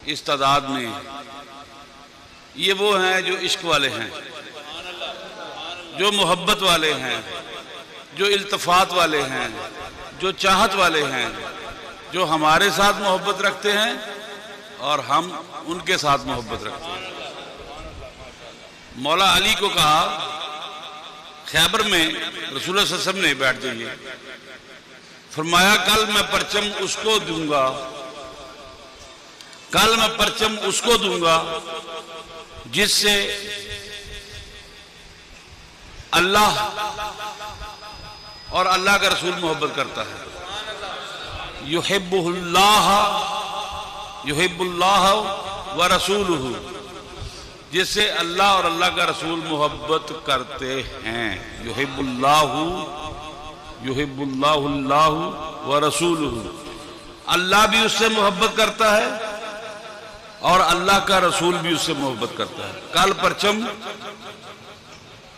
इस तादाद में, ये वो हैं जो इश्क वाले हैं, जो मोहब्बत वाले हैं, जो इल्तफात वाले हैं, जो चाहत वाले हैं, जो हमारे साथ मोहब्बत रखते हैं और हम उनके साथ मोहब्बत रखते हैं। मौला अली को कहा खैबर में रसूलुल्लाह सल्लल्लाहु अलैहि वसल्लम ने, बैठ जाइए, फरमाया कल मैं परचम उसको दूंगा, कल मैं परचम उसको दूंगा जिससे अल्लाह और अल्लाह का रसूल मोहब्बत करता है। युहिब्बुल्लाह व रसूलुहु, जिससे अल्लाह और अल्लाह का रसूल मोहब्बत करते हैं। युहिब्बुल्लाहु व रसूलुहु, अल्लाह भी उससे मोहब्बत करता है और अल्लाह का रसूल भी उससे मोहब्बत करता है। कल परचम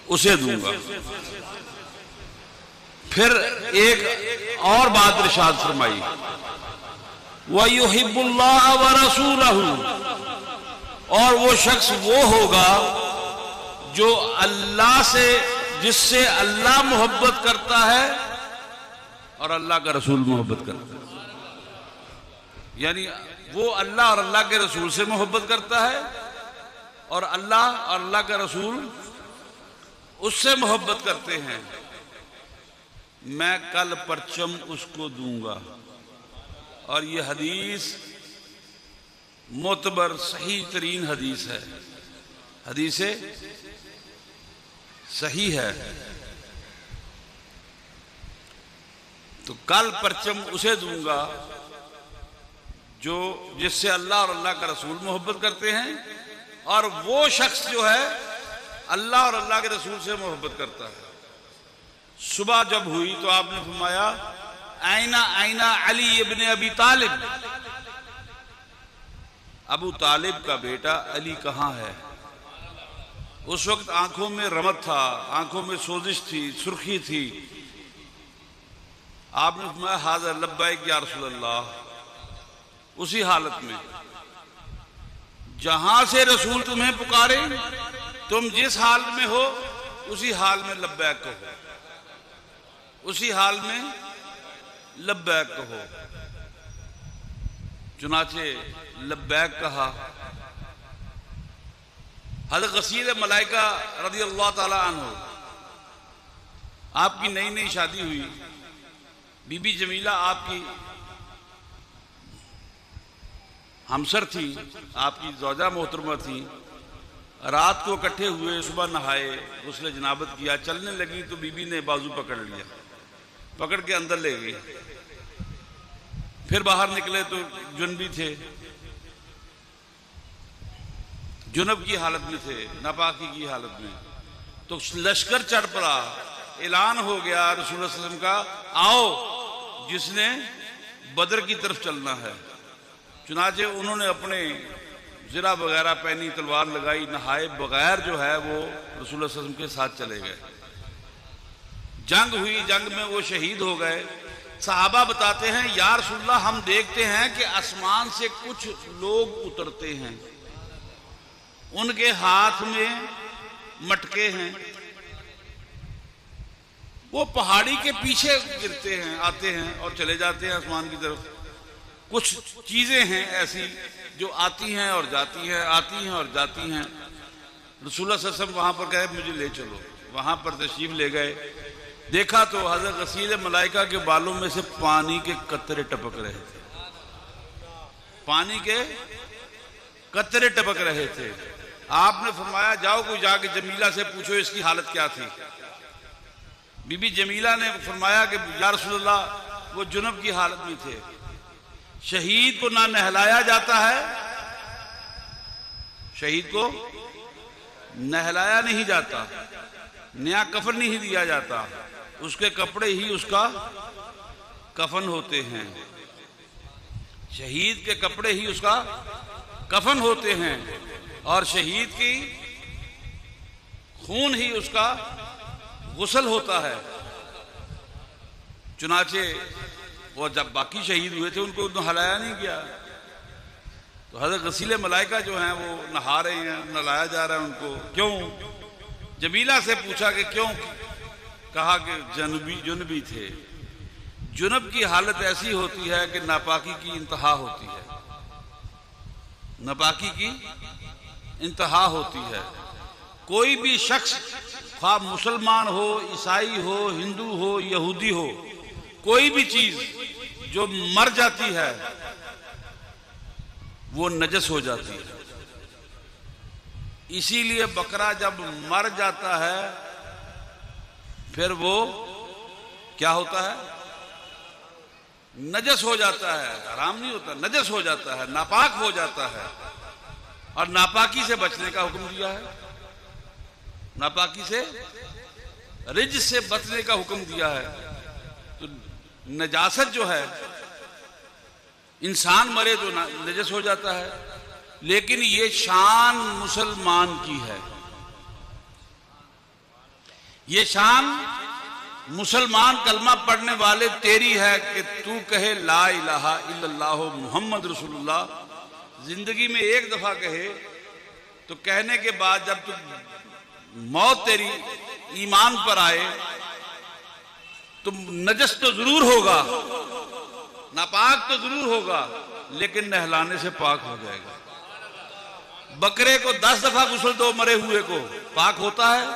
उसे दूंगा। फिर एक और बात इरशाद फरमाई, व युहिब्बुल्लाह व रसूलहु, और वो शख्स वो होगा जो अल्लाह से, जिससे अल्लाह मोहब्बत करता है और अल्लाह का रसूल मोहब्बत करता है। यानी वो अल्लाह और अल्लाह के रसूल से मोहब्बत करता है और अल्लाह और अल्लाह का रसूल उससे मोहब्बत करते हैं। मैं कल परचम उसको दूंगा। और ये हदीस मोतबर सही तरीन हदीस है, हदीस सही है। तो कल परचम उसे दूंगा जो, जिससे अल्लाह और अल्लाह का रसूल मोहब्बत करते हैं, और वो शख्स जो है अल्लाह और अल्लाह के रसूल से मोहब्बत करता है। सुबह जब हुई तो आपने फरमाया आइना आइना अली इब्ने अबी तालिब, अबू तालिब का बेटा अली कहाँ है? उस वक्त आंखों में रमत था, आंखों में सोजिश थी, सुर्खी थी। आपने फरमाया हाज़ा लब्बैक या रसूल अल्लाह। उसी हालत में जहां से रसूल तुम्हें पुकारे, तुम जिस हाल में हो उसी हाल में लब्बैक कहो, उसी हाल में लब्बैक कहो। चुनाचे लब्बैक कहा। हज़रत गसील मलाइका रज़ी अल्लाह ताला अन्हु, आपकी नई नई शादी हुई, बीबी जमीला आपकी हमसर थी, आपकी ज़ौजा मोहतरमा थी। रात को इकट्ठे हुए, सुबह नहाए, गुस्ल जनाबत किया, चलने लगी तो बीबी ने बाजू पकड़ लिया, पकड़ के अंदर ले गई। फिर बाहर निकले तो जुनबी थे, जुनब की हालत में थे, नापाकी की हालत में। तो लश्कर चढ़ पड़ा, ऐलान हो गया रसूलुल्लाह सल्लल्लाहु अलैहि वसल्लम का, आओ जिसने बदर की तरफ चलना है। चुनाचे उन्होंने अपने ज़रा वगैरह पहनी, तलवार लगाई, नहाए बगैर जो है वो रसूलुल्लाह सल्लल्लाहु अलैहि वसल्लम के साथ चले गए। जंग हुई, जंग में वो शहीद हो गए। सहाबा बताते हैं या रसूलल्लाह, हम देखते हैं कि आसमान से कुछ लोग उतरते हैं, उनके हाथ में मटके हैं, वो पहाड़ी के पीछे गिरते हैं, आते हैं और चले जाते हैं आसमान की तरफ। कुछ चीजें हैं ऐसी जो आती हैं और जाती हैं, आती हैं और जाती हैं। रसूलुल्लाह सल्लल्लाहु अलैहि वसल्लम वहां पर कहे मुझे ले चलो, वहां पर तशरीफ ले गए। देखा तो हज़रत गसील मलाइका के बालों में से पानी के कतरे टपक रहे थे, पानी के कतरे टपक रहे थे। आपने फरमाया जाओ कोई जाके जमीला से पूछो इसकी हालत क्या थी। बीबी जमीला ने फरमाया कि या रसूलल्लाह, वो जुनब की हालत में थे। शहीद को ना नहलाया जाता है, शहीद को नहलाया नहीं जाता, नया कफन नहीं दिया जाता, उसके कपड़े ही उसका कफन होते हैं। शहीद के कपड़े ही उसका कफन होते हैं और शहीद की खून ही उसका गुस्ल होता है। चुनाचे वो जब बाकी शहीद हुए थे उनको नहलाया नहीं गया, तो हज़रत गसीले मलाइका जो हैं वो नहा रहे हैं, नहलाया जा रहा है उनको। क्यों? जमीला से पूछा कि क्यों? कहा कि जुनबी थे। जुनब की हालत ऐसी होती है कि नापाकी की इंतहा होती है, नापाकी की इंतहा होती है। कोई भी शख्स, ख्वाह मुसलमान हो, ईसाई हो, हिंदू हो, यहूदी हो, कोई भी चीज जो मर जाती है वो नजस हो जाती है। इसीलिए बकरा जब मर जाता है फिर वो क्या होता है? नजस हो जाता है। हराम नहीं होता, नजस हो जाता है, नापाक हो जाता है। और नापाकी से बचने का हुक्म दिया है, नापाकी से, रिज से बचने का हुक्म दिया है। तो नजासत जो है, इंसान मरे तो नजस हो जाता है, लेकिन ये शान मुसलमान की है। ये शान मुसलमान कलमा पढ़ने वाले तेरी है कि तू कहे ला इलाहा इल्लल्लाह मुहम्मद रसूलुल्लाह। जिंदगी में एक दफा कहे तो कहने के बाद जब तू मौत तेरी ईमान पर आए तो नजस तो जरूर होगा, नापाक तो जरूर होगा, लेकिन नहलाने से पाक हो जाएगा। बकरे को 10 दफा गुस्ल दो मरे हुए को, पाक होता है।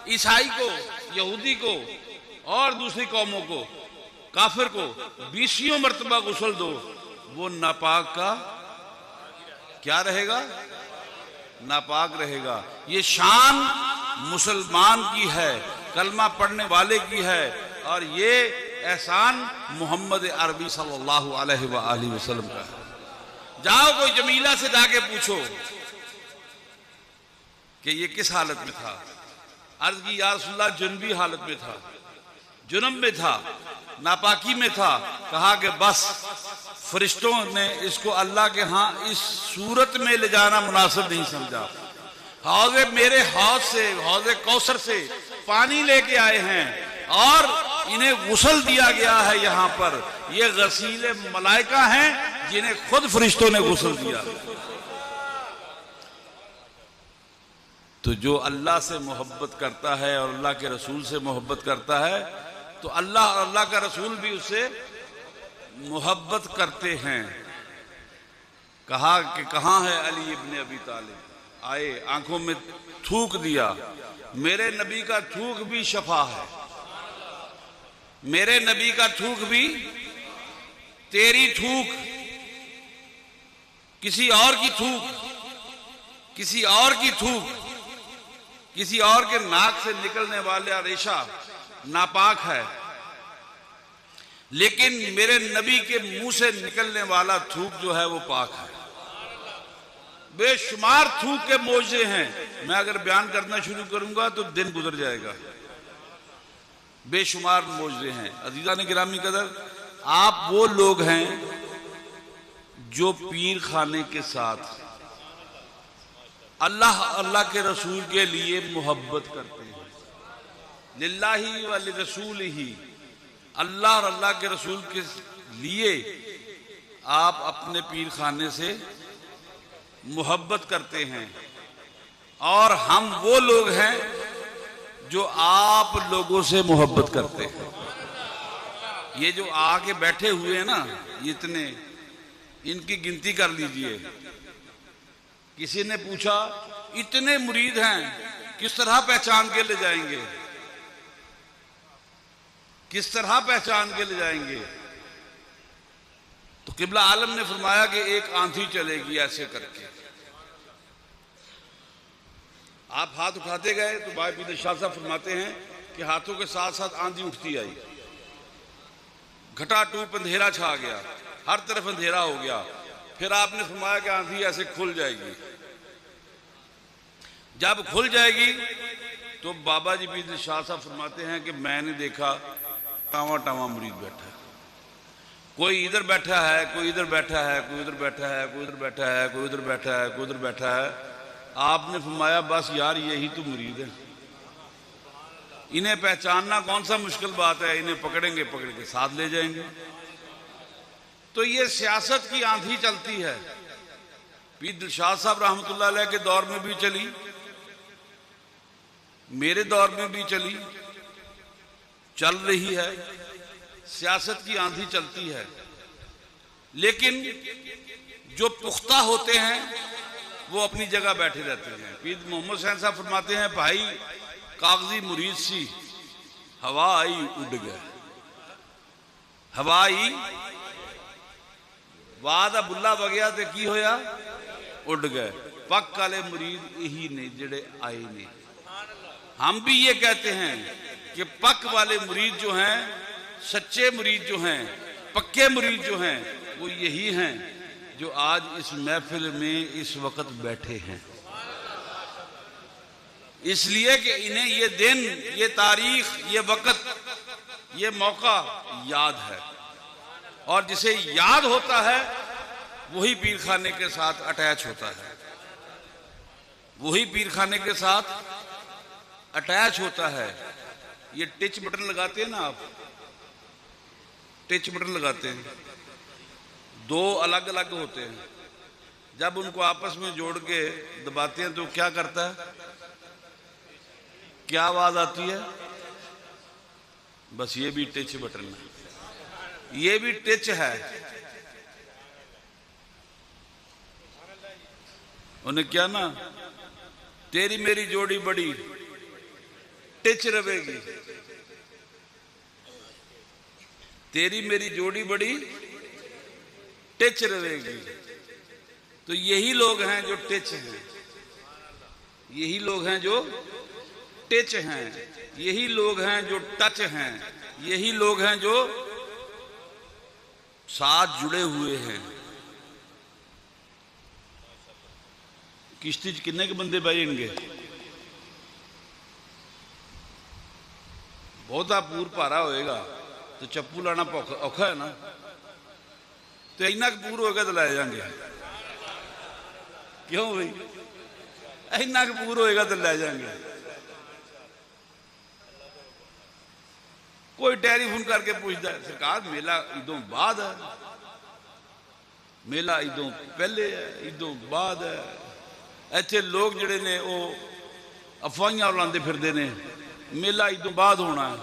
ईसाई को, यहूदी को और दूसरी कौमों को, काफिर को 20 मरतबा गुस्ल दो, वो नापाक का क्या रहेगा? नापाक रहेगा। ये शान मुसलमान की है, कलमा पढ़ने वाले की है, और ये एहसान मोहम्मद अरबी सल्लल्लाहु अलैहि वसल्लम का है। जाओ कोई जमीला से जाके पूछो कि ये किस हालत में था। अर्ज की या रसूलल्लाह जुनबी हालत में था, जुनब में था, नापाकी में था। कहा कि बस फरिश्तों ने इसको अल्लाह के यहाँ इस सूरत में ले जाना मुनासिब नहीं समझा। हौज़े मेरे हौज से, हौज़े कौसर से पानी लेके आए हैं और इन्हें गुस्ल दिया गया है। यहाँ पर ये गसीले मलाइका हैं जिन्हें खुद फरिश्तों ने गुस्ल दिया। तो जो अल्लाह से मोहब्बत करता है और अल्लाह के रसूल से मोहब्बत करता है तो अल्लाह और अल्लाह का रसूल भी उससे मोहब्बत करते हैं। कहा कि कहाँ है अली इब्ने अबी तालिब? आए, आंखों में थूक दिया। मेरे नबी का थूक भी शफा है, मेरे नबी का थूक भी, तेरी थूक, किसी और की थूक, किसी और की थूक, किसी और के नाक से निकलने वाला रेशा नापाक है, लेकिन मेरे नबी के मुंह से निकलने वाला थूक जो है वो पाक है। बेशुमार थूक के मौजे हैं। मैं अगर बयान करना शुरू करूंगा तो दिन गुजर जाएगा। बेशुमार मौजे हैं। अजीज़ान गिरामी कदर, आप वो लोग हैं जो पीर खाने के साथ अल्लाह अल्लाह के रसूल के लिए मोहब्बत करते हैं। लिल्लाही व लिरसूलिही, अल्लाह और अल्लाह के रसूल के लिए आप अपने पीर खाने से मोहब्बत करते हैं। और हम वो लोग हैं जो आप लोगों से मोहब्बत करते हैं। ये जो आके बैठे हुए हैं ना, इतने, इनकी गिनती कर लीजिए। किसी ने पूछा इतने मुरीद हैं, किस तरह पहचान के ले जाएंगे, किस तरह पहचान के ले जाएंगे? तो किबला आलम ने फरमाया कि एक आंधी चलेगी ऐसे करके। आप हाथ उठाते गए तो भाई पीर शाह साहब फरमाते हैं कि हाथों के साथ साथ आंधी उठती आई, घटाटूप अंधेरा छा गया, हर तरफ अंधेरा हो गया। फिर आपने फरमाया कि आंधी ऐसे खुल जाएगी। जब खुल जाएगी तो बाबा जी पीर शाह साहब फरमाते हैं कि मैंने देखा टावा टावा मुरीद बैठा है, कोई इधर बैठा है, कोई इधर बैठा है, कोई उधर बैठा है, कोई उधर बैठा है, कोई उधर बैठा है, कोई उधर बैठा है। आपने फरमाया बस यार यही तो मुरीद है, इन्हें पहचानना कौन सा मुश्किल बात है, इन्हें पकड़ेंगे, पकड़ के साथ ले जाएंगे। तो ये सियासत की आंधी चलती है, पीर दिलशाद साहब रहमतुल्लाह अलैह के दौर में भी चली, मेरे दौर में भी चली, चल रही है। सियासत की आंधी चलती है, लेकिन जो पुख्ता होते हैं वो अपनी जगह बैठे रहते हैं। पीर मोहम्मद हुसैन साहब फरमाते हैं, भाई कागजी मुरीद सी हवा आई उड़ गए, हवा आई वादा बुला वगया तो की होया उड़ गए। पक वाले मुरीद यही ने जेड़े आए ने। हम भी ये कहते हैं कि पक वाले मुरीद जो हैं, सच्चे मुरीद जो हैं, पक्के मुरीद जो हैं, वो यही हैं जो आज इस महफिल में इस वक्त बैठे हैं। इसलिए कि इन्हें ये दिन, ये तारीख, ये वक्त, ये मौका याद है, और जिसे याद होता है वही पीर खाने के साथ अटैच होता है, वही पीर खाने के साथ अटैच होता है। ये टिच बटन लगाते हैं ना आप, टिच बटन लगाते हैं, दो अलग अलग होते हैं। जब उनको आपस में जोड़ के दबाते हैं तो क्या करता है, क्या आवाज आती है? बस ये भी टिच बटन है, ये भी टिच है। उन्हें क्या ना, तेरी मेरी जोड़ी बड़ी टिच रवेगी, तेरी मेरी जोड़ी बड़ी टिच रवेगी। तो यही लोग हैं जो टिच हैं, यही लोग हैं जो टिच हैं, यही लोग हैं जो टच हैं, यही लोग हैं जो साथ जुड़े हुए हैं। किश्ती किन्ने के बंदे बैठेंगे? बहुता पूर भारा होएगा तो चप्पू लाना औखा है ना, तो इन्ना पूर होगा तो लै जाएंगे। क्यों भाई? इन्ना पूर होएगा तो लै जाएंगे। कोई टेलीफोन करके पूछता है, सरकार मेला ईदों बाद है, मेला ईदों पहले है, ईदों बाद है। इत्थे लोग जिहड़े ने वो अफवाहियां उड़ाते फिरदे ने, मेला ईदों बाद होना है।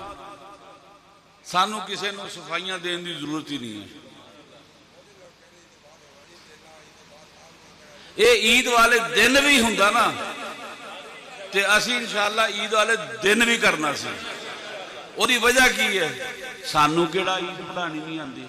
सानू किसी को सफाइयां देने की जरूरत ही नहीं है। ये ईद वाले दिन भी हुंदा ना ते असीं इंशाअल्लाह ईद वाले दिन भी करना सी। ਉਹਦੀ वजह की है, सानू केड़ा ईद पढ़ानी नहीं आती।